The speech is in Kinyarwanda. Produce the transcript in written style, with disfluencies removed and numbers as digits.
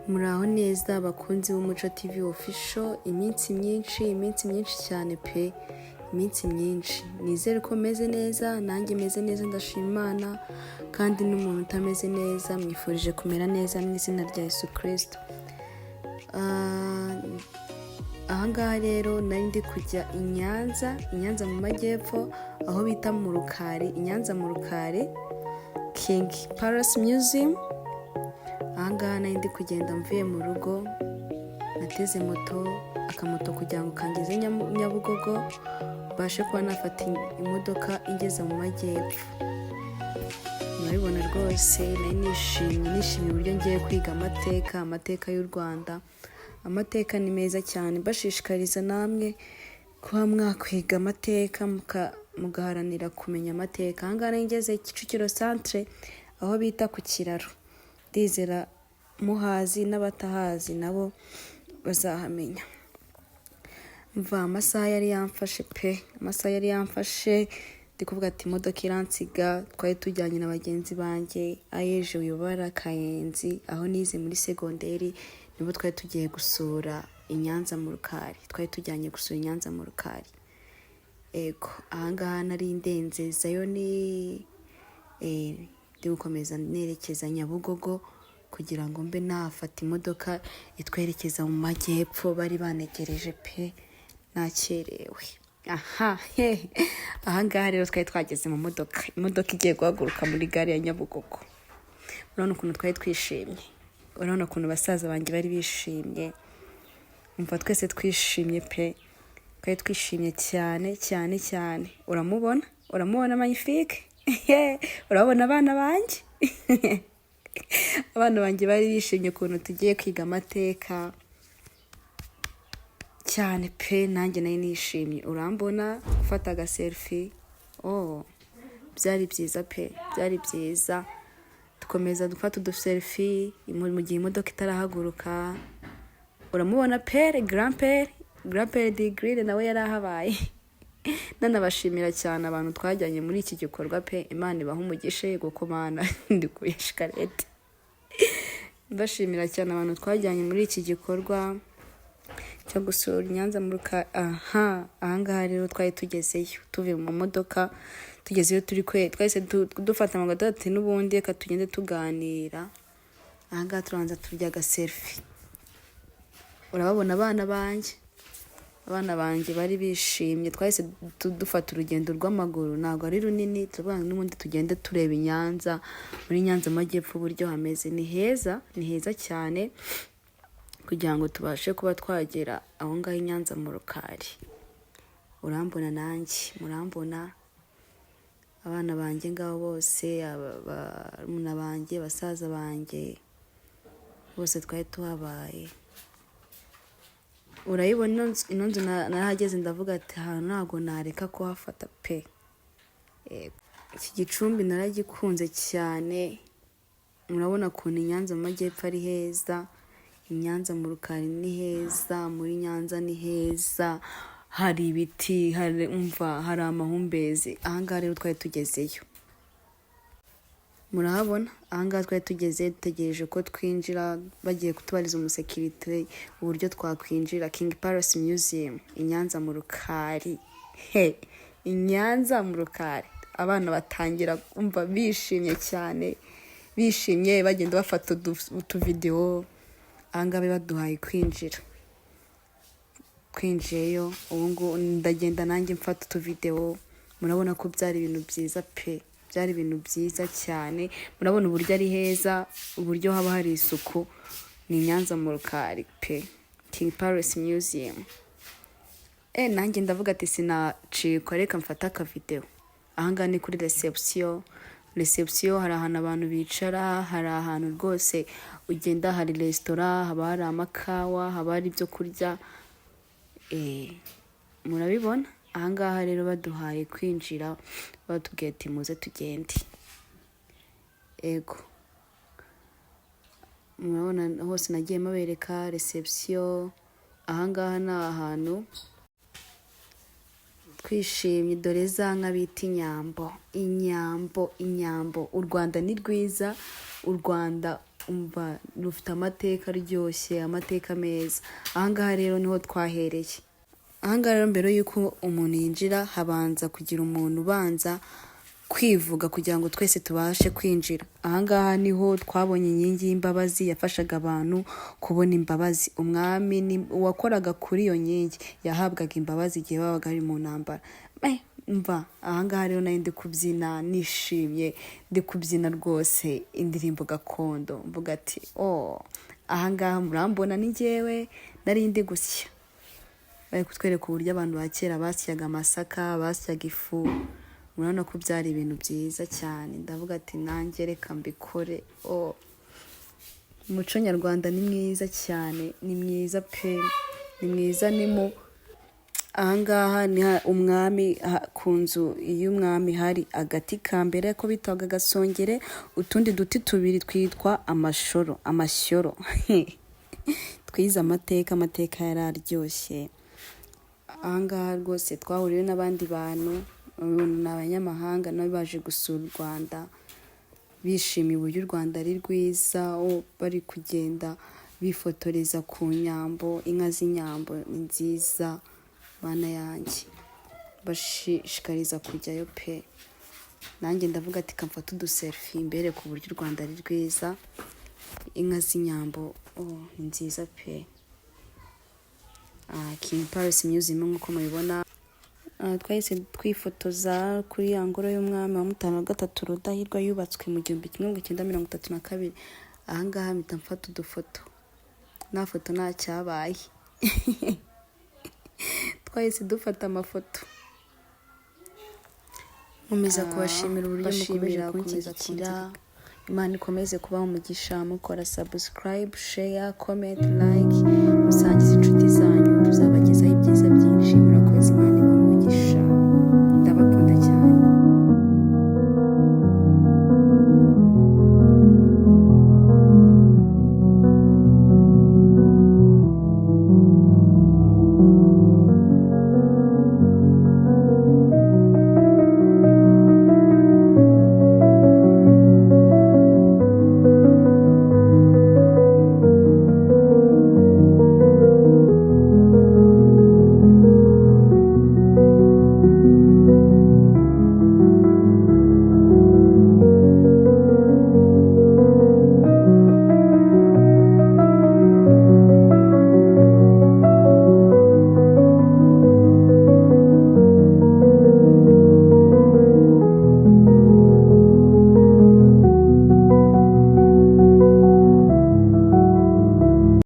Muraho neza abakunzi b'Umuco TV official, iminsi myinshi cyane pe, iminsi myinshi. Nizere ko meze neza, nanjye meze neza ndashima Imana, kandi n'umuntu utameze neza mwifurije kumera neza mu izina rya Yesu Kristo. Ahangaha rero nari ndi kujya i Nyanza mu majyepfo, aho bita murukari, i Nyanza murukari, King Palace Museum. Ahangaha nari ndi kugenda mvuye mu rugo, nateze akamoto kugira ngo kangeze Nyabugogo, mbashe kuba nafata imodoka ingeza mu majyepfo. Murabibona rwose nari nishimiye uburyo ngiye kwiga amateka y'u Rwanda. Amateka ni meza cyane, bashishikariza namwe kuba mwakwiga amateka mugaharanira kumenya amateka. Ahangaha nari ngeze Kicukiro centre, aho bita ku kiraro. Ndizera muhazi n'abatahazi nabo bazahamenya. Mva amasaha yari yamfashe ndi kuvuga ati imodoka iransiga. Twari tujyanye na bagenzi banjye ayeje uyobora Kayenzi, aho nize muri segonderi, nibo twari tugiye gusura i Nyanza mu Rukari. Twari tujyanye gusura i Nyanza mu Rukari. Ego, ahangaha nari ndenzezayo ndi gukomeza nerekeza Nyabugogo kugira ngo mbe nafata imodoka itwerekeza mu majyepfo. Bari banegereje pe, nakerewe. Ahangaha rero twari twageze mu imodoka igiye guhaguruka muri gare ya Nyabugogo. Urabona ukuntu twari twishimye, urabona ukuntu basaza banjye bari bishimye, umva twese twishimye pe, twari twishimye cyane. Uramubona magnifique. Urabona abana banjye abana banjye bari bishimye ukuntu tugiye kwiga amateka cyane pe, nanjye nari nishimye. Urambona ufata agaselfie. Byari byiza pe, byari byiza. Dukomeza dufata uduselfie mu gihe imodoka itarahaguruka. Uramubona pere, grand-pere de grille nawe yari ahabaye. Nanabashimira cyane abantu twajyanye muri iki gikorwa pe, Imana ibaha umugisha gukomana ndi kuyeshikarete. Ndashimira cyane abantu twajyanye muri iki gikorwa cyo gusura Nyanza mu Rukari. Ahangaha rero twari tugezeyo, tuvuye mu modoka tugezeyo twese dufata amagado ati n'ubundi reka tugende tuganira. Ahangaha turanza turya agaselfie. Urababona abana banjye bari bishimye. Twahise dufata urugendo rw'amaguru, ntabwo ari runini, turavuga n'ubundi tugende tureba i Nyanza, muri Nyanza amajyepfo uburyo hameze. Ni heza cyane, kugira ngo tubashe kuba twagera aho ngaho i Nyanza mu Rukari. Urambona nanjye, murambona abana banjye ngaho bose, barumuna banjye, basaza banjye bose twari tuhabaye. Urayibona ino nzu narahageze ndavuga ati ahantu ntabwo nareka kuhafata pe. Iki gicumbi naragikunze cyane. Murabona ukuntu i Nyanza mu majyepfo ari heza, i Nyanza mu Rukari ni heza, muri Nyanza ni heza, hari ibiti, hari amahumbezi. Ahangaha rero twari tugezeyo. Murahabona ahangaha twari tugeze, dutegereje ko twinjira, bagiye kutubariza umusekirite uburyo twakwinjira King Palace Museum i Nyanza mu Rukari. I Nyanza mu Rukari abana batangira kumva bishimye cyane, bishimye bagenda bafata utuvideo. Ahangaha baduhaye kwinjiyeyo. Ubu ndagenda nanjye mfata utuvideo. Murabona ko byari ibintu byiza pe, byari ibintu byiza cyane. Murabona uburyo ari heza, uburyo haba hari isuku. Ni Nyanza mu Rukari pe, King Palace Museum. Nanjye ndavuga ati sinacikwa, reka mfata akavideo. Ahangaha ni kuri reception. Hari ahantu abantu bicara, hari ahantu rwose ugenda, hari restaurant, haba hari amakawa, haba hari ibyo kurya. Murabibona ahangaha rero baduhaye kwinjira, batubwiye ati muze tugende. Ego, murabona hose nagiye mabereka reception. Ahangaha ni ahantu twishimye. Dore za nka bita inyambo. U Rwanda ni rwiza, u Rwanda umva rufite amateka aryoshye, amateka meza. Ahangaha rero niho twahereye. Ahangaha rero mbere y'uko umuntu yinjira habanza kugira umuntu ubanza kwivuga kugira ngo twese tubashe kwinjira. Ahangaha niho twabonye inkingi y'imbabazi yafashaga abantu kubona imbabazi. Umwami uwakoraga kuri iyo nkingi yahabwaga imbabazi igihe babaga ari mu ntambara. Mva ahangaha rero nari ndi kubyina nishimye, ndi kubyina rwose indirimbo gakondo, mvuga ati ahangaha murambona ni njyewe nari ndi gusya. Bari kutwereka uburyo abantu ba kera basyaga amasaka, basyaga ifu. Murabona ko byari ibintu byiza cyane. Ndavuga ati nanjye reka mbikore. Umuco nyarwanda ni mwiza cyane, ni mwiza pe, ni mwiza. Ahangaha ni umwami, ku nzu y'umwami hari agati ka mbere ko bitaga agasongere, utundi duti tubiri twitwa amashyoro. Twize amateka yari aryoshye. Ahangaha rwose twahuriye n'abandi bantu, ni abanyamahanga nabo baje gusura u Rwanda, bishimiye uburyo u Rwanda ari rwiza, bari kugenda bifotoreza ku nyambo. Inka z'inyambo ni nziza bana yanjye, bashishikariza kujyayo pe. Nanjye ndavuga ati kamfata uduselfie imbere ku buryo u Rwanda ari rwiza. Inka z'inyambo ni nziza pe. King Paris Museum nk'uko mubibona. Twahise twifotoza kuri ya ngoro y'umwami wa Mutara III Rudahigwa yubatswe mu 1932. Ahangaha mpita mfata udufoto, nta foto nta cyabaye. Twahise dufata amafoto. Nkomeza kubashimira uburyo mukomeje kunshyigikira. Imana ikomeze kubaha umugisha, mukora subscribe, share, comment, like, musangize inshuti zanyu, tuzabageza